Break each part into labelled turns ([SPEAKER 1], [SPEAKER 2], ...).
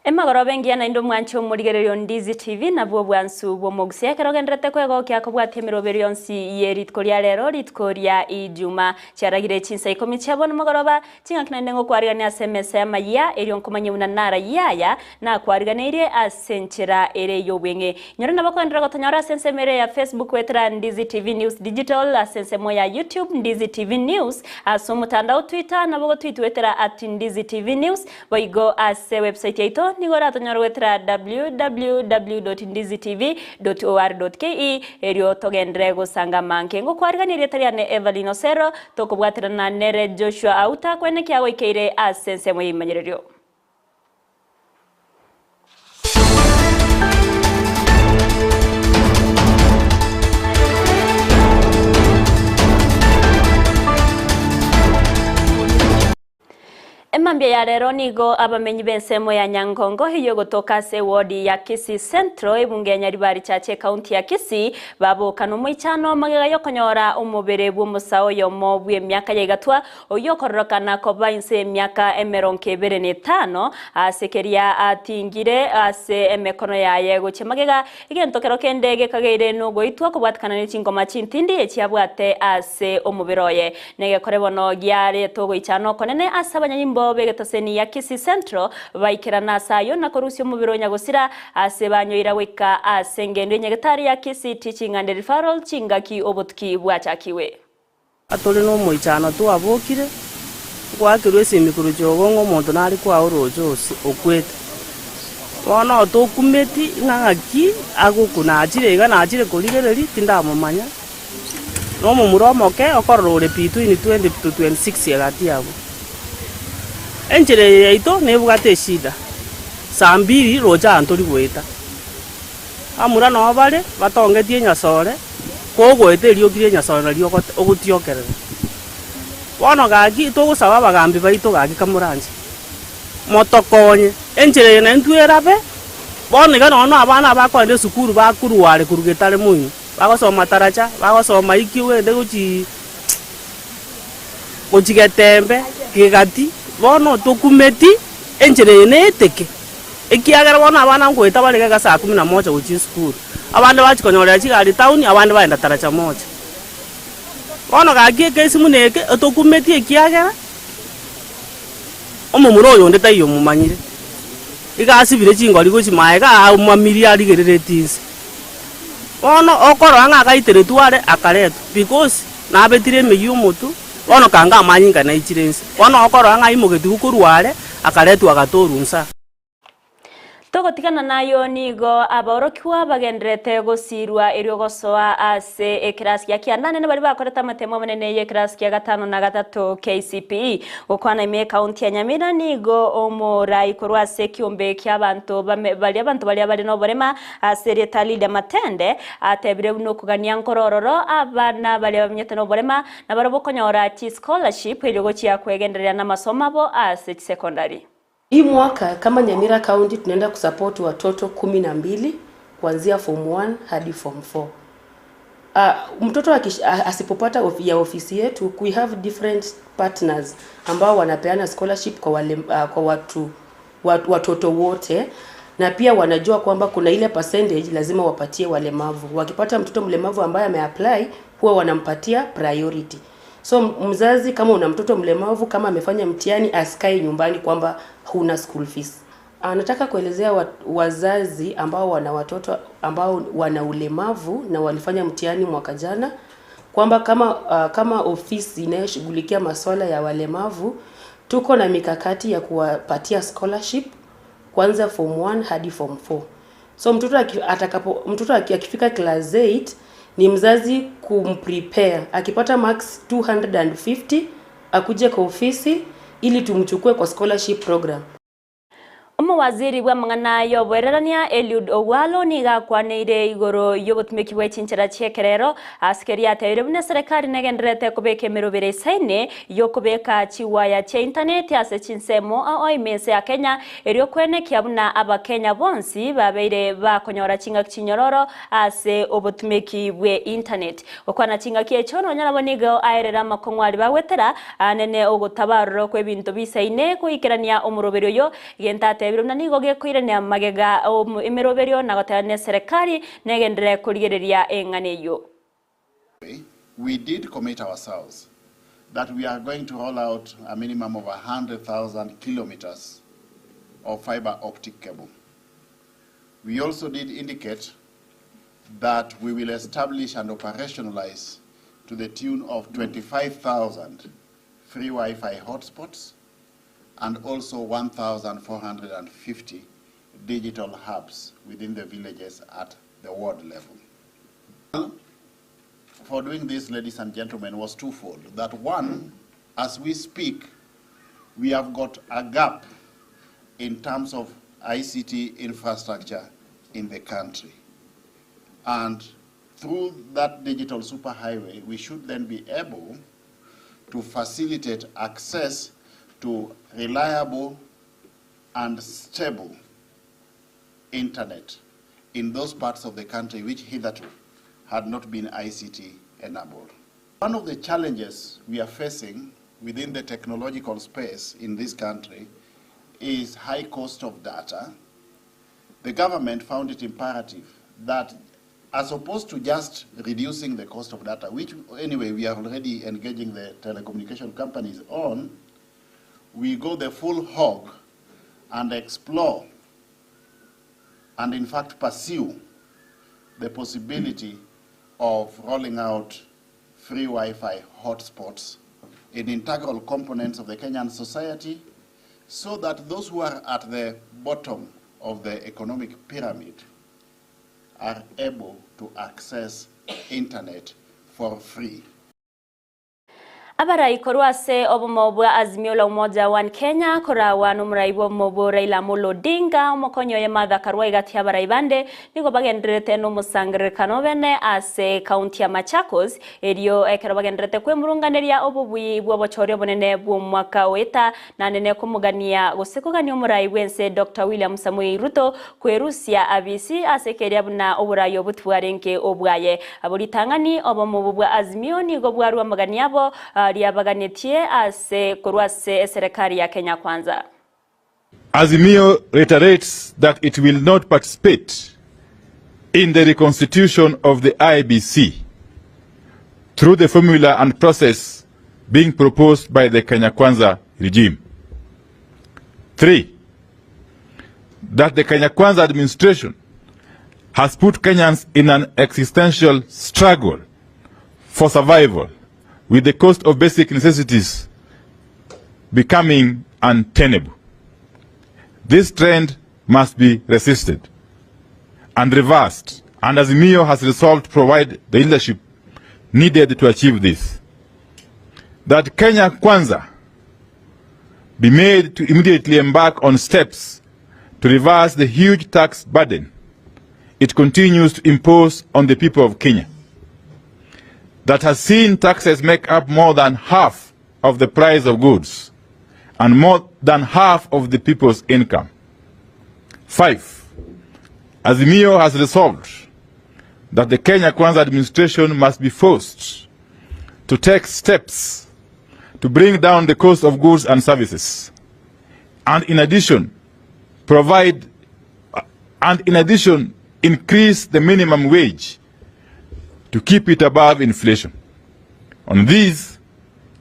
[SPEAKER 1] Emagoro bengi ana indo mwancho murigererio Ndizi TV na bwo bwansu bwo mogse kerogendrete kwego kya kubwatia miroberi yonsi yerit koria rero rit koria ijuma cyaragire Chinsa Ikomi cyabona magoroba cyingakina ndengo kwarigania SMS Amayia erion komanye unanara yaya na kwariganire asenchera ere yobwenge nyoro nabakondra gotonyora sense mere ya Facebook wetra Ndizi TV News Digital sense moya YouTube Ndizi TV News asomutandao Twitter nabo tweet wetra @Ndizi TV News boigo ase website yaito nigora tonyoro wetra www.ndizitv.or.ke erio togendre gusanga manke ngo kwariganire tariane Everlyne Osero tokubwatirana nere Joshua Auta kwene kyago ikeire asense moyimanyererio Emambia ya rero nigo abamenyi bensemo ya Nyangongo hiyo gotoka se wodi ya Kisii Central ebunge nyaribari chache county ya Kisii babo kanumu ichano magega yokonyora umubere bw'umusao yomo bw'emyaka yegatwa oyokorokana koba inse emyaka 75 asekeria atingire ase emekono yaye goche magega igentokero kendege kageire nugo itwa kubwatikana n'ikingoma chintindi ekyabwate ase umuberoye nege korebono gyare togo ichano konene asabanyimbo begetoseni ya Kisii Central baikirana sayo na korusyo mubiro nyagosira ase banyoira weka asengendo nyagatari ya Kisii Teaching and Referral chingaki obotki bwachakiwe
[SPEAKER 2] atole no moichano to abokire gwakirwe semikuru jogo ngo muntu nari kwa urojosi okwete wana to kumeti ngaki agukuna ajirega na ajire koligereri tindamumanya no mumuromoke okorore between 20 to 26 yagati yabo enjere yaito nebugate shida saa 2 roja antori gweta amura no bare batongetie nyasore kogwete riokire nyasore rioko ogutiokerera wono gagi tugusaba bagambi baito gagi kamuranje motokonye enjere ne ntwerabe boniga no abana bakwende sukuru bakuruware kurugetare munyu bagosoma taracha bagosoma ikiwende guchigetembe kigati bono tokumeti enjere neteke ekiagara bona abana ngweta barega ga saa 11 guchi school abandi bachikonyorera chigari town abandi baenda taracha moja bono gagie kesi muneke tokumeti ekiagara omumuro oyo ndeta iyo mumanyire igasibire chingori gochi maega umamiri arigereretinse bono okoro anga gaiteretware akaretu because nabetire meyu mutu ono kanga amanyinga na ichirense ono okoro anga imugetu kurware akaretu agatorunsa
[SPEAKER 1] togotikana nayo nigo aborokiwa bagendrete gosirwa eriogosoa ase eklasi ya kiandane bari bakoreta matemo manene ye klasi ya 5 na 3 KCPE gukwana ime county ya Nyamira nigo omorai korwa se kiombe ky'abantu bali bali no borema ase retalide matende atebire no kugania nkorororo abana bali bamyete no borema na barobokonyora chi scholarship eriogo chia kwegenderera na masomo abo ase secondary.
[SPEAKER 3] Hii mwaka kama Nyamira County tunaenda kusupport watoto 12 kuanzia form 1 hadi form 4. Mtoto asipopata ya ofisi yetu, we have different partners ambao wanapeana scholarship kwa wale, kwa watoto wote, na pia wanajua kwamba kuna ile percentage lazima wapatie walemavu. Wakipata mtoto mlemavu ambaye ameapply, huwa wanampatia priority. So mzazi kama una mtoto mlemavu kama amefanya mtihani asikae nyumbani kwamba huna school fees. Nataka kuelezea wazazi ambao wana watoto ambao wana ulemavu na walifanya mtihani mwaka jana kwamba kama ofisi inayoshughulikia masuala ya walemavu tuko na mikakati ya kuwapatia scholarship kuanzia form 1 hadi form 4. So mtoto akifika class 8 ni mzazi kumprepare akipata max 250 akuje kwa ofisi ili tumchukue kwa scholarship program.
[SPEAKER 1] Waziri wa mangana yobererania Eliud Owalo niga kwaneire igoro yobotumeki bwa Chinsa chekerero askeria terebune serikali negendrete kubeke merobere saine yokubeka chiwaya cha internet ase Chinsemo oimese ya Kenya erio kwene kiabuna abakenya bonsi babeire bakonyora chinga kinyororo ase obotumeki bwa internet okwana chinga kiechono nyarabo nigo aerera makongwari bagwetera anene ogotabarro kwebintu bisaine kuikirania omurobero yo gentate rebiro na nigo gekoire ne magega imiroberio na gotane serikali negendere kurigereria enganeyo.
[SPEAKER 4] We did commit ourselves that we are going to roll out a minimum of 100,000 kilometers of fiber optic cable. We also did indicate that we will establish and operationalize to the tune of 25,000 free Wi-Fi hotspots and also 1,450 digital hubs within the villages at the ward level. For doing this, ladies and gentlemen, was twofold. That one, as we speak, we have got a gap in terms of ICT infrastructure in the country. And through that digital superhighway, we should then be able to facilitate access to reliable and stable internet in those parts of the country which hitherto had not been ICT enabled. One of the challenges we are facing within the technological space in this country is high cost of data. The government found it imperative that as opposed to just reducing the cost of data, which anyway we are already engaging the telecommunication companies on, we go the full hog and explore and in fact pursue the possibility of rolling out free Wi-Fi hotspots in integral components of the Kenyan society so that those who are at the bottom of the economic pyramid are able to access internet for free.
[SPEAKER 1] Abara ikorwase obomobwa azimio la umoja wa Kenya korawa numuraibo mobo Raila Amolo Odinga omokonyo ya Martha Karua igati abara ibande nigo bagenderete no musangirikano bene ase county ya Machakos erio ekero bagenderete kwemurunganeria obubwi bwobochorio bonene bwo mwaka weta na nene kumugania gusikugania umuraibo ense Dr. William Samuel Ruto kwerusia abisi ase keria buna oburayo butwarenke obwaye aburitangani obomobwa azimio nigo bwarwa maganiabo liabaganitie ase kurwase serikali ya Kenya Kwanza.
[SPEAKER 5] Azimio reiterates that it will not participate in the reconstitution of the IEBC through the formula and process being proposed by the Kenya Kwanza regime. 3. That the Kenya Kwanza administration has put Kenyans in an existential struggle for survival, with the cost of basic necessities becoming untenable. This trend must be resisted and reversed, and Azimio has resolved to provide the leadership needed to achieve this. That Kenya Kwanza be made to immediately embark on steps to reverse the huge tax burden it continues to impose on the people of Kenya, that has seen taxes make up more than half of the price of goods and more than half of the people's income. 5. Azimio has resolved that the Kenya Kwanza administration must be forced to take steps to bring down the cost of goods and services, and in addition increase the minimum wage to keep it above inflation. On these,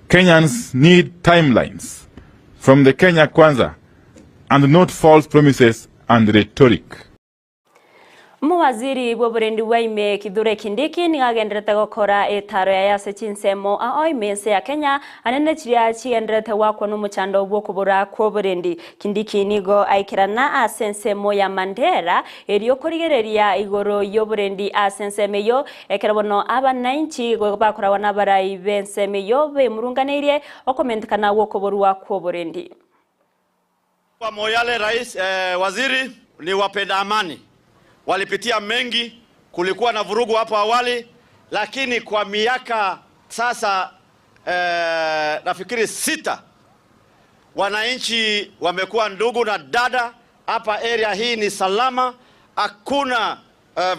[SPEAKER 5] Kenyans need timelines from the Kenya Kwanza and not false promises and rhetoric.
[SPEAKER 1] Muwaziri bwoburendi waime Kithure Kindiki nigagenderete gukora etaro ya yase Chinsemo oimense ya Kenya anene chiria chigenderete wakwo n'umuchando bwo kubura kwoburendi. Kindiki nigo aikirana asensemo ya Mandera erio kurigereria igoro yoburendi asensemeyo ekerabono abananchi bakora wana barayi bensemeyo be murunganeirie okomentikana wo kuburwa kwoburendi.
[SPEAKER 6] Kwa Moyale rais waziri ni wapenda amani. Walipitia mengi, kulikuwa na vurugu hapo awali, lakini kwa miaka sasa nafikiri 6 wananchi wamekuwa ndugu na dada. Hapa area hii ni salama, hakuna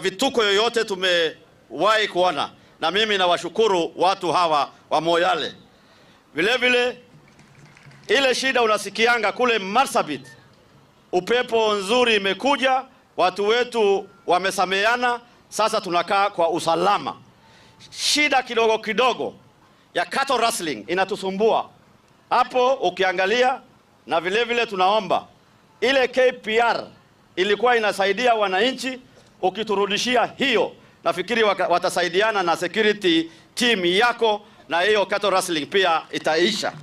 [SPEAKER 6] vituko yoyote tumewahi kuona, na mimi nawashukuru watu hawa wa Moyale. Vile vile ile shida unasikianga kule Marsabit upepo nzuri imekuja, watu wetu wamesameana, sasa tunakaa kwa usalama. Shida kidogo kidogo ya cattle rustling inatusumbua hapo ukiangalia, na vile vile tunaomba ile KPR ilikuwa inasaidia wananchi, ukiturudishia hiyo nafikiri watasaidiana na security team yako, na hiyo cattle rustling pia itaisha.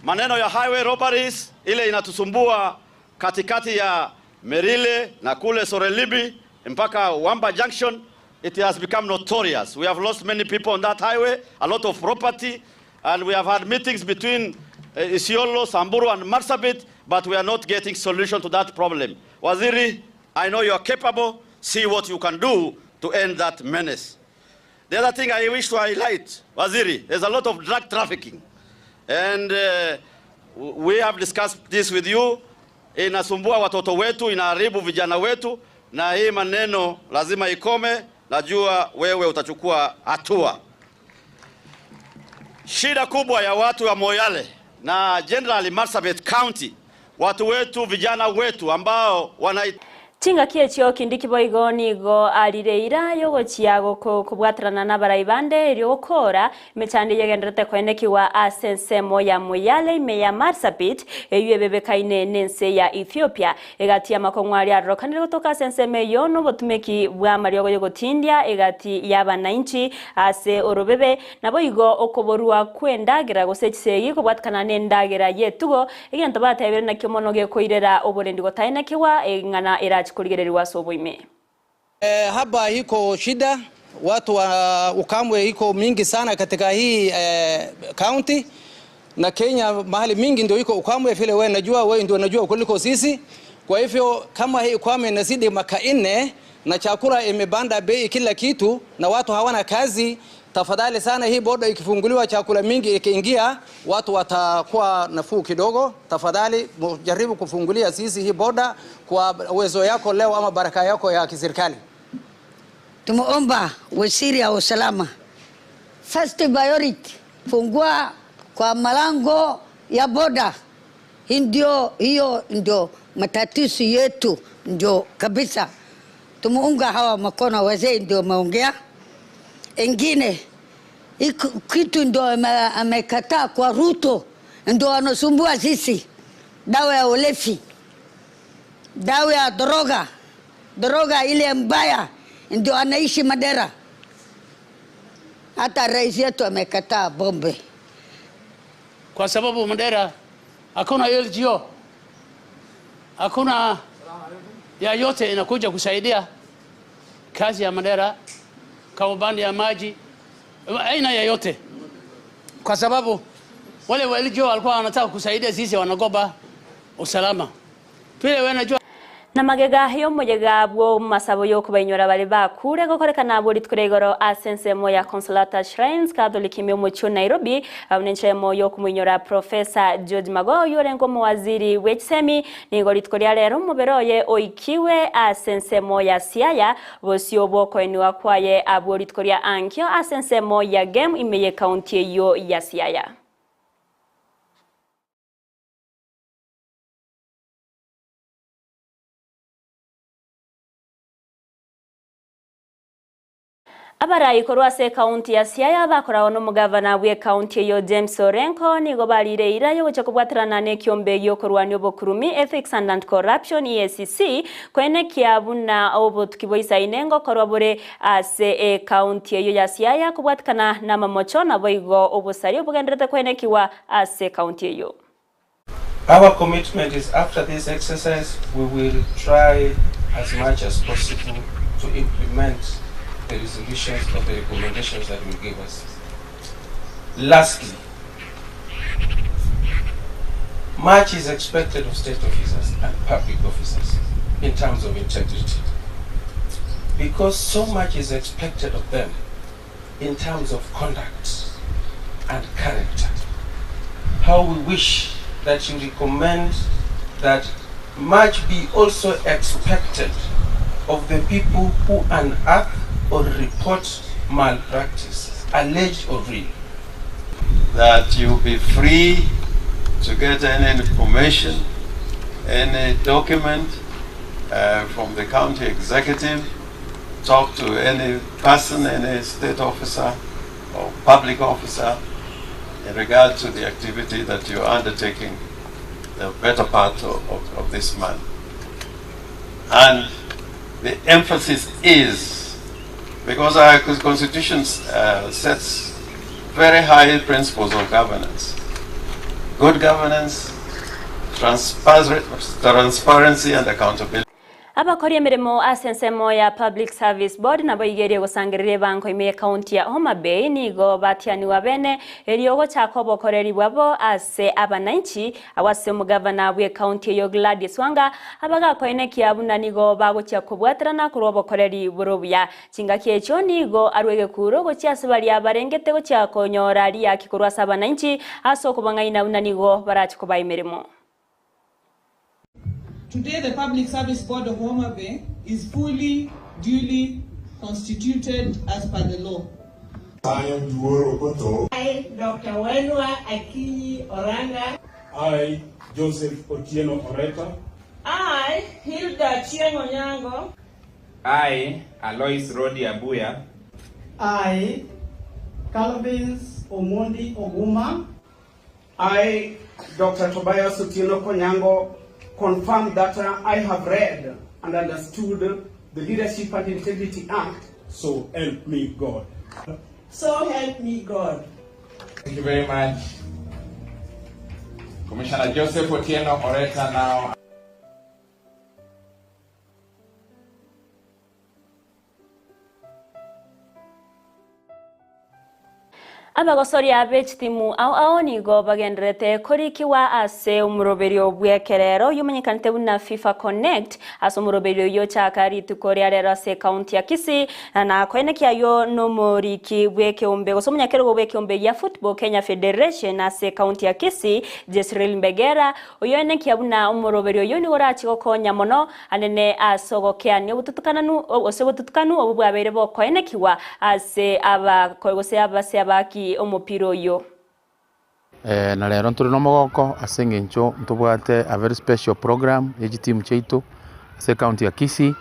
[SPEAKER 6] Maneno ya highway robberies ile inatusumbua katikati ya Merile na kule Sorelibi mpaka Wamba Junction, it has become notorious. We have lost many people on that highway, a lot of property, and we have had meetings between Isiolo, Samburu and Marsabit, but we are not getting solution to that problem. Waziri, I know you are capable. See what you can do to end that menace. The other thing I wish to highlight, Waziri, there's a lot of drug trafficking. And we have discussed this with you. Inasumbua watoto wetu, inaharibu vijana wetu, na hii maneno lazima ikome. Najua wewe utachukua hatua. Shida kubwa ya watu wa Moyale na generally Marsabit County, watu wetu, vijana wetu ambao
[SPEAKER 1] Chinga kiechio kindi kiboigo nigo alireira yogo chiago kubwatrana na baraibande ryo gukora mechandi yegendrete kwenekiwa asensemo ya Moyale meya Marsabit eyebebekaine nense ya Ethiopia egati ya makongwari arokanire gutoka asenseme yo no botumeki bwa mariogo yogotindia egati ya bananchi ase orobebe naboigo okoborua kwendagira gosechisegi kubwatkana nendagira yetugo egento batebere na kimono gekoirera oborendi gotaenekiwa engana era kuligereriwa soboime.
[SPEAKER 7] Hapa hiko shida, watu wa ukamwe hiko mingi sana katika hii county na Kenya, mahali mingi ndio hiko ukamwe, vile wewe najua, wewe ndio unajua kuliko sisi. Kwa hivyo kama hii ukamwe inazidi maka 4 na chakula imebanda bei kila kitu na watu hawana kazi, tafadhali sana hii boda ikifunguliwa, chakula mingi ikiingia, watu watakuwa nafuu kidogo. Tafadhali jaribu kufungulia sisi hii boda kwa uwezo yako leo ama baraka yako ya kiserikali.
[SPEAKER 8] Tumuomba waziri wa usalama, first priority, fungua kwa malango ya boda. Hiyo ndio matatizo yetu, ndio kabisa. Tumuunga hawa makono, wazee ndio maongea. Engine kitu ndio amekataa kwa Ruto, ndio anasumbua sisi. Dawa ya ulevi, dawa ya droga ile mbaya ndio anaishi Madera. Hata rais yetu amekataa bombe,
[SPEAKER 9] kwa sababu Madera hakuna LGO, hakuna ya yote inakuja kusaidia kazi ya Madera, kwa upande ya maji, aina ya yote, kwa sababu wale wa LGO walikuwa wanataka kusaidia sisi wanagoba usalama. Pile wanajua
[SPEAKER 1] na magega yo mujega bwo masabo yo kubainyora bali bakure gokorekana buri tkuregoro asensemo ya Consolata Shrines Catholic mu mucho Nairobi abunenchemo yo kumunyora Professor George Mago yorengo mu waziri wechsemi ningo litkoria lero muberoye oikiwe asensemo ya Siaya bosio boko enwa kwaye aburi tkoria ankyo asensemo ya game imeye county yo ya Siaya. Abarayi korwase county ya Siaya bakorawo no mugavana we county yo James Orenko nigo balireira yo gucha kubwatrana ne kyombe yo korwanyo bokurumi ethics and anti-corruption EACC kwene kiabuna obo tukiboisa inengo korwabore ase county yo ya Siaya kubwatkana na mamocho na boigo obosari obugendrete kwene kiwa ase county yo.
[SPEAKER 10] Our commitment is after this exercise we will try as much as possible to implement the resolutions of the recommendations that will give us. Lastly, much is expected of state officers and public officers in terms of integrity. Because so much is expected of them in terms of conduct and character. How we wish that you recommend that much be also expected of the people who unearth or report malpractice, alleged or real.
[SPEAKER 11] That you be free to get any information, any document from the county executive, talk to any person, any state officer or public officer in regard to the activity that you're undertaking the better part of this month. And the emphasis is, because our constitution sets very high principles of governance, good governance, transparency and accountability.
[SPEAKER 1] Abakori emirimo asensemo ya Public Service Board nabo igerie gusangirire banko ime county ya Homa Bay nigo batianiwa bene eriogo chako bokoreri bwabo ase abananchi awase mugavana bwe county yo Gladys Wanga abaga koine kiabuna nigo bago cyakobwatrana kuro bokoreri burobuya chingaki echo nigo arwege kuro go cyasibali abarengete go cyakonyora ari yakikurwa sabananchi aso kubangaina unanigo barachikoba imirimo.
[SPEAKER 12] Today, the Public Service Board of Homa Bay is fully, duly constituted as per the law.
[SPEAKER 13] I, Dr. Wenwa Akinyi Oranga.
[SPEAKER 14] I, Joseph Otieno Oreta.
[SPEAKER 12] I, Hilda Chiengo Nyango.
[SPEAKER 15] I, Alois Rodi Abuya.
[SPEAKER 16] I, Calvins Omondi Oguma.
[SPEAKER 17] I, Dr. Tobias Otieno Konyango, confirm that I have read and understood the Leadership and Integrity Act.
[SPEAKER 14] So help me God.
[SPEAKER 12] So help me God.
[SPEAKER 15] Thank you very much. Commissioner Joseph Otieno Oreta now.
[SPEAKER 1] Abagosori abech timu au nigo bagendrete korikiwa ase umuroberio bwekerero yumenyekanite buna FIFA Connect ase umuroberio yo chakari tukoria rero ase county ya Kisii na koenekia yo no moriki bwekeombe gosomunyakero bwekeombe ya Football Kenya Federation ase county ya Kisii Jesril Mbegera oyonekia buna umuroberio yo ni gorachi gokonya mono anene asogokeane obututukanu osebututukanu obubwabere bo koenekiwa ase abakoigose abase abaki omupiro yo.
[SPEAKER 18] Na lero nturi no mogoko asengencho ntubwate a very special program eji team cheito ase county ya Kisii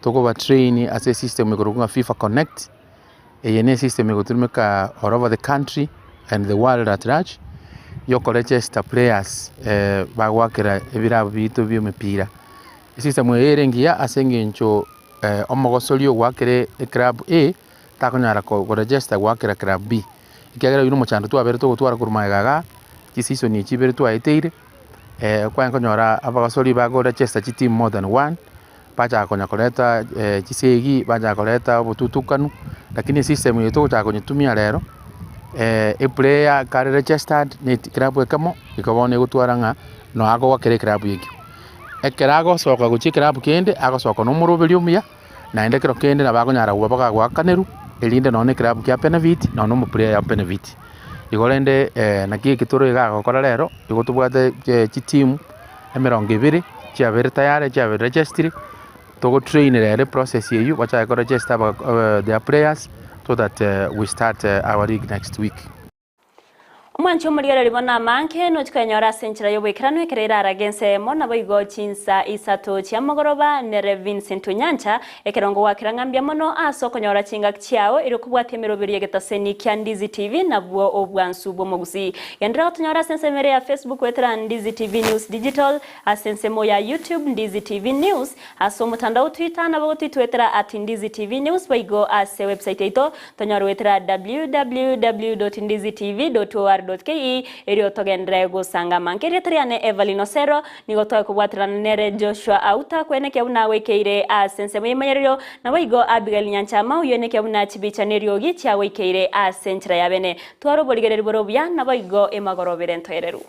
[SPEAKER 18] toko ba train ase system ikorunga FIFA Connect eyene system ikotumika all over the country and the world at large yoko register players bagwakira ebirabo bitu by'umupira system erengia asengencho omogosolio gwakire club A takonyara ko register gwakira club B ikagera yuno muchando tu abere to gutwara kurumaga season ni chibere tu aiteire kwa nkonyora abasori bago register team more than one pacha konya koleta chisegi baja koleta obututukanu lakini system yetu cha konyitumia lero a player kare registered ni club ekamo ikabone gutwaranga no ago wakere club yiki ekerago soka guchi club kende ago soka no murubiri umya na ende kero kende na bagonyara gwabaga gwakaneru elinde none club kya benefit na no mu player ya benefit igolende na kitoro igago kora lero igotubwate team emerongo ibiri chia bere tayari chia bere registry to train the process you what I register their players so that we start our league next week.
[SPEAKER 1] Mwancho muriera libona manke no chikanyora senchira yo bwekirano ekerera aragense mona boigo Chinsa isato chiamogoroba nere Vincent Nyancha ekerongo wakirangambia mono aso konyora chinga chiao iri kubwatemero biri yegetaseni kya Ndizi TV na bwo obwansu bwo Gusii yendra tonyora sense mere ya Facebook wetra Ndizi TV News Digital asense mo ya YouTube Ndizi TV News aso mutandao Twitter na bwo twitwetra @Ndizi TV News boigo ase website ito tonyora wetra www.ndizitv.org .ke eri otogendre gusanga mankeri triane Everlyne Osero nigotoye kubwatirana nere Joshua Auta kweneke una wekeire asense mwemerero na boigo Abigail Nyanchama uyoneke una chibicha nerio gicha wekeire asenchira yabene twaro boligereri borobya na boigo emagorobere ntoyereru.